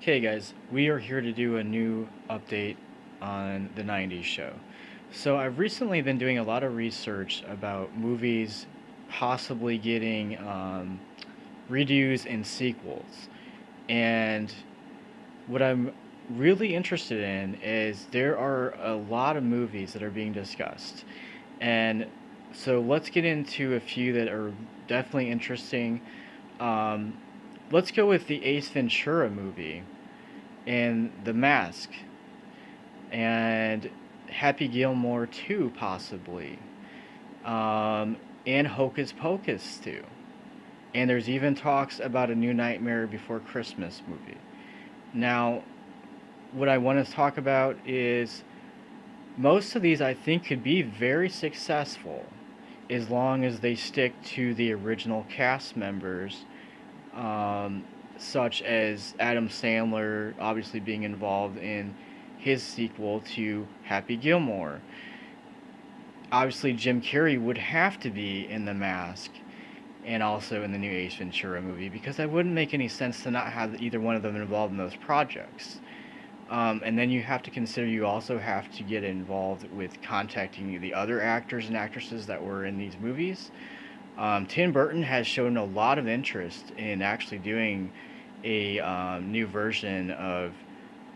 Okay, guys, we are here to do a new update on the 90s show. So, I've recently been doing a lot of research about movies possibly getting redos and sequels. And what I'm really interested in is there are a lot of movies that are being discussed. And so, let's get into a few that are definitely interesting. Um, let's go with the Ace Ventura movie and The Mask and Happy Gilmore 2, possibly, um, and Hocus Pocus 2. And there's even talks about a new Nightmare Before Christmas movie. Now, what I want to talk about is most of these I think could be very successful as long as they stick to the original cast members, um, such as Adam Sandler obviously being involved in his sequel to Happy Gilmore. Obviously, Jim Carrey would have to be in The Mask and also in the new Ace Ventura movie because that wouldn't make any sense to not have either one of them involved in those projects. And then you have to consider you also have to get involved with contacting the other actors and actresses that were in these movies. Tim Burton has shown a lot of interest in actually doing a new version of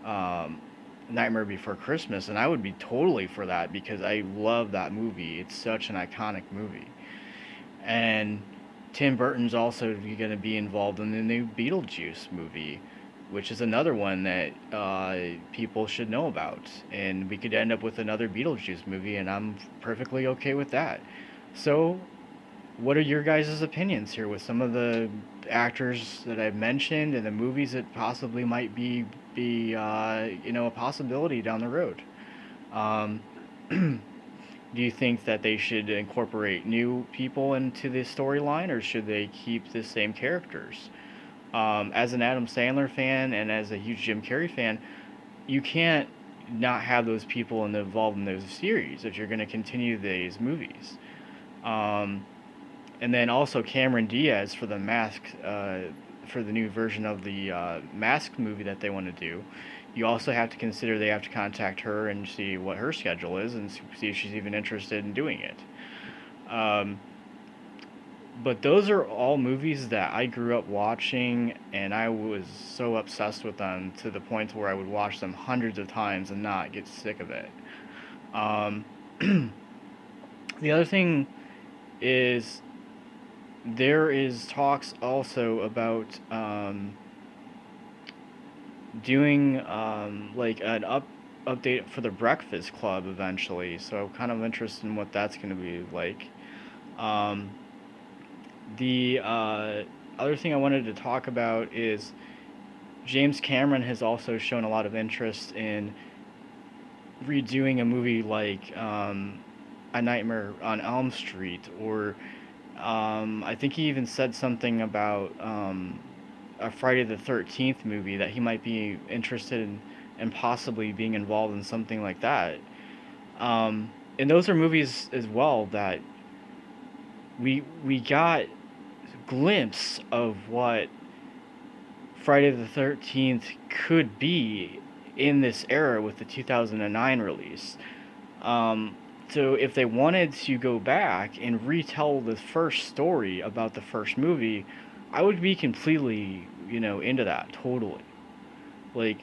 um, Nightmare Before Christmas, and I would be totally for that because I love that movie. It's such an iconic movie. And Tim Burton's also going to be involved in the new Beetlejuice movie, which is another one that people should know about. And we could end up with another Beetlejuice movie, and I'm perfectly okay with that. So, what are your guys' opinions here with some of the actors that I've mentioned and the movies that possibly might be a possibility down the road? Um, do you think that they should incorporate new people into the storyline, or should they keep the same characters? As an Adam Sandler fan and as a huge Jim Carrey fan, you can't not have those people involved in those series if you're going to continue these movies. Um, and then also Cameron Diaz for the Mask, for the new version of the Mask movie that they want to do. You also have to consider they have to contact her and see what her schedule is and see if she's even interested in doing it. Um, but those are all movies that I grew up watching, and I was so obsessed with them to the point where I would watch them hundreds of times and not get sick of it. Um, the other thing is there is talks also about doing like an update for the Breakfast Club eventually. So I'm kind of interested in what that's going to be like. Um, the other thing I wanted to talk about is James Cameron has also shown a lot of interest in redoing a movie like A Nightmare on Elm Street, or I think he even said something about a Friday the 13th movie that he might be interested in possibly being involved in something like that. And those are movies as well that we got glimpse of what Friday the 13th could be in this era with the 2009 release. Um, so if they wanted to go back and retell the first story about the first movie, I would be completely, into that totally. Like,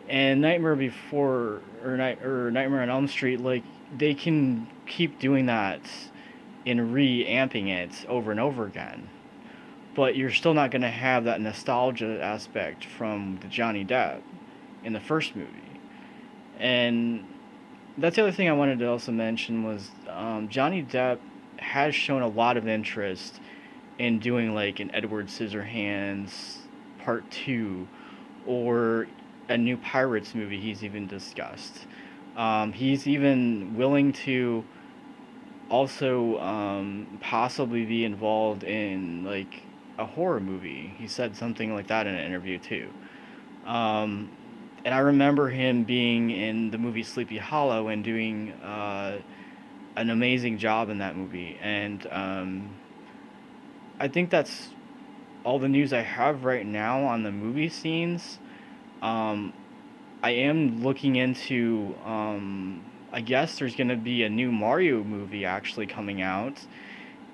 and Nightmare Before or Nightmare on Elm Street, like they can keep doing that and re-amping it over and over again. But you're still not going to have that nostalgia aspect from the Johnny Depp in the first movie. And that's the other thing I wanted to also mention was Johnny Depp has shown a lot of interest in doing like an Edward Scissorhands Part 2 or a new Pirates movie he's even discussed. He's even willing to also possibly be involved in like a horror movie. He said something like that in an interview too. Um, and I remember him being in the movie Sleepy Hollow and doing an amazing job in that movie. And I think that's all the news I have right now on the movie scenes. Um, I am looking into, I guess there's going to be a new Mario movie actually coming out,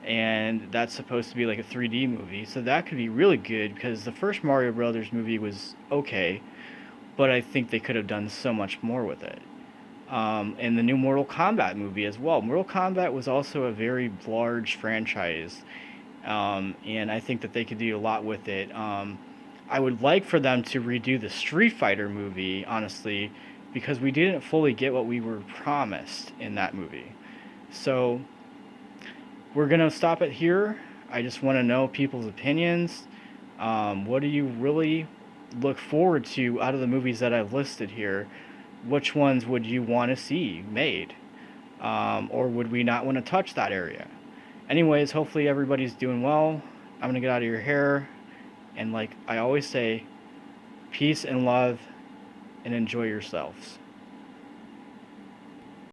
and that's supposed to be like a 3D movie. So that could be really good because the first Mario Brothers movie was okay, but I think they could have done so much more with it. And the new Mortal Kombat movie as well. Mortal Kombat was also a very large franchise, and I think that they could do a lot with it. I would like for them to redo the Street Fighter movie, honestly, because we didn't fully get what we were promised in that movie. So we're gonna stop it here. I just want to know people's opinions. What do you really look forward to out of the movies that I've listed here? Which ones would you want to see made? Or would we not want to touch that area? Anyways, hopefully everybody's doing well. I'm gonna get out of your hair, and like I always say, peace and love, and enjoy yourselves.